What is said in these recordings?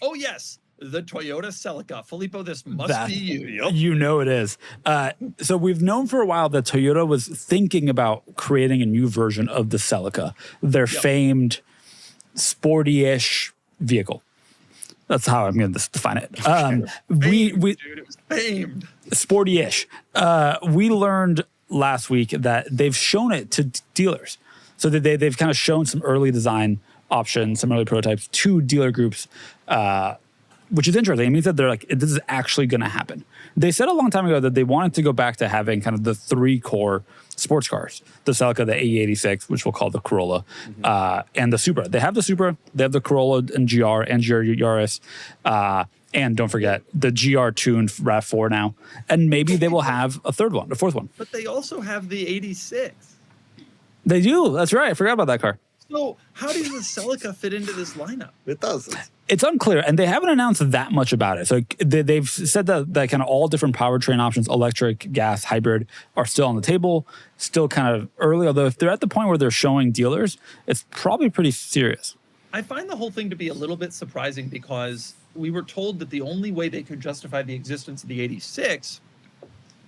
Oh, yes. The Toyota Celica. Filippo, this must be you. Yep. You know it is. So we've known for a while that Toyota was thinking about creating a new version of the Celica, their famed sporty-ish vehicle. That's how I'm going to define it. Dude, it was famed. Sporty-ish. We learned last week that they've shown it to dealers. So that they've kind of shown some early design options, some early prototypes to dealer groups, which is interesting. It means that they're like, this is actually going to happen. They said a long time ago that they wanted to go back to having kind of the three core sports cars, the Celica, the AE86, which we'll call the Corolla, and the Supra. They have the Supra, they have the Corolla and GR and GR Yaris, and don't forget the GR tuned RAV4 now. And maybe they will have a fourth one. But they also have the 86. They do. That's right. I forgot about that car. So how does the Celica fit into this lineup? It does. It's unclear, and they haven't announced that much about it. So they've said that kind of all different powertrain options, electric, gas, hybrid, are still on the table, still kind of early. Although if they're at the point where they're showing dealers, it's probably pretty serious. I find the whole thing to be a little bit surprising because we were told that the only way they could justify the existence of the 86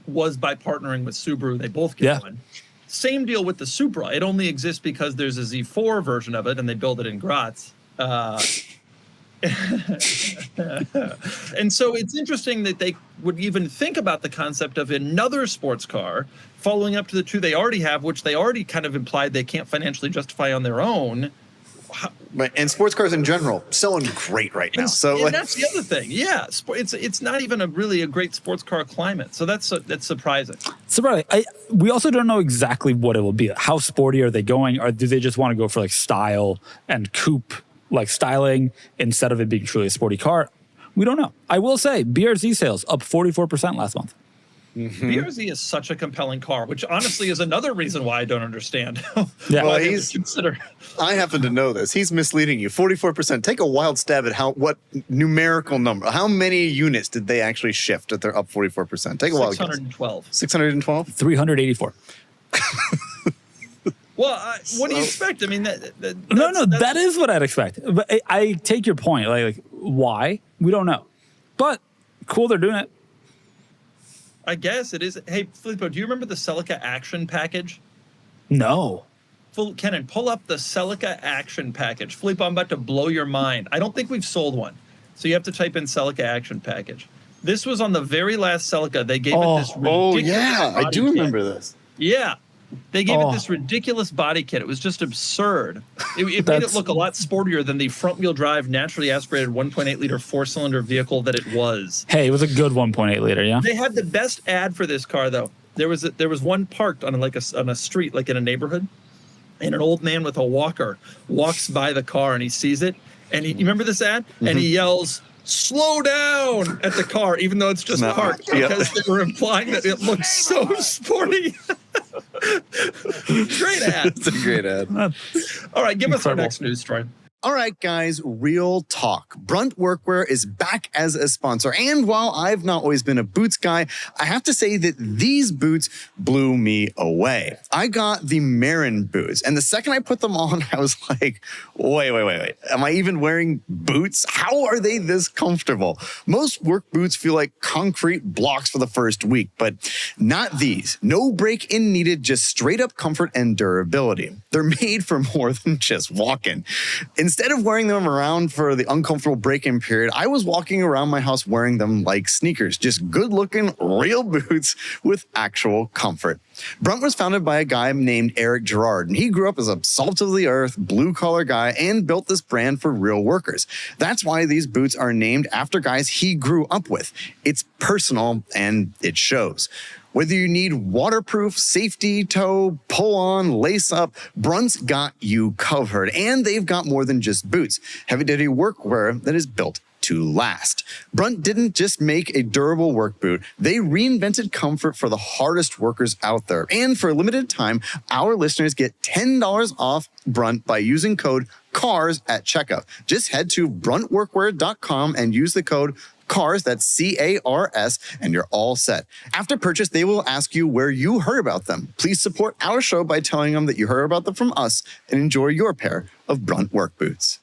was by partnering with Subaru. They both get one. Same deal with the Supra. It only exists because there's a Z4 version of it, and they build it in Graz. And so it's interesting that they would even think about the concept of another sports car following up to the two they already have, which they already kind of implied they can't financially justify on their own. And sports cars in general, selling great right now. And that's the other thing. Yeah, it's not even really a great sports car climate. So that's surprising. We also don't know exactly what it will be. How sporty are they going? Or do they just want to go for like style and coupe, like styling, instead of it being truly a sporty car? We don't know. I will say BRZ sales up 44% last month. Mm-hmm. BRZ is such a compelling car, which honestly is another reason why I don't understand. Well, I happen to know this. He's misleading you. 44%. Take a wild stab at what numerical number. How many units did they actually shift that they're up 44%? Take a wild guess. 612. 612? 384. Well, what do you expect? I mean, that is what I'd expect. But I take your point. Like, why? We don't know. But cool, they're doing it. I guess it is. Hey, Filippo, do you remember the Celica Action Package? No. Kenan, pull up the Celica Action Package. Filippo, I'm about to blow your mind. I don't think we've sold one. So you have to type in Celica Action Package. This was on the very last Celica. They gave it this ridiculous I do remember this. Yeah. They gave it this ridiculous body kit. It was just absurd. It made it look a lot sportier than the front-wheel drive, naturally aspirated 1.8-liter four-cylinder vehicle that it was. Hey, it was a good 1.8-liter, yeah? They had the best ad for this car, though. There was one parked on a street, like in a neighborhood, and an old man with a walker walks by the car, and he sees it. And you remember this ad? Mm-hmm. And he yells, "Slow down!" at the car, even though it's just parked, because they were implying that it looks so sporty. Great ad. It's a great ad. All right, give us our next news story. All right, guys, real talk. Brunt Workwear is back as a sponsor. And while I've not always been a boots guy, I have to say that these boots blew me away. I got the Marin boots, and the second I put them on, I was like, wait. Am I even wearing boots? How are they this comfortable? Most work boots feel like concrete blocks for the first week, but not these. No break-in needed, just straight up comfort and durability. They're made for more than just walking. Instead of wearing them around for the uncomfortable break-in period, I was walking around my house wearing them like sneakers, just good-looking, real boots with actual comfort. Brunt was founded by a guy named Eric Gerard, and he grew up as a salt-of-the-earth, blue-collar guy and built this brand for real workers. That's why these boots are named after guys he grew up with. It's personal, and it shows. Whether you need waterproof, safety toe, pull on, lace up, Brunt's got you covered. And they've got more than just boots. Heavy-duty workwear that is built to last. Brunt didn't just make a durable work boot. They reinvented comfort for the hardest workers out there. And for a limited time, our listeners get $10 off Brunt by using code CARS at checkout. Just head to bruntworkwear.com and use the code CARS, that's C-A-R-S, and you're all set. After purchase, they will ask you where you heard about them. Please support our show by telling them that you heard about them from us and enjoy your pair of Brunt work boots.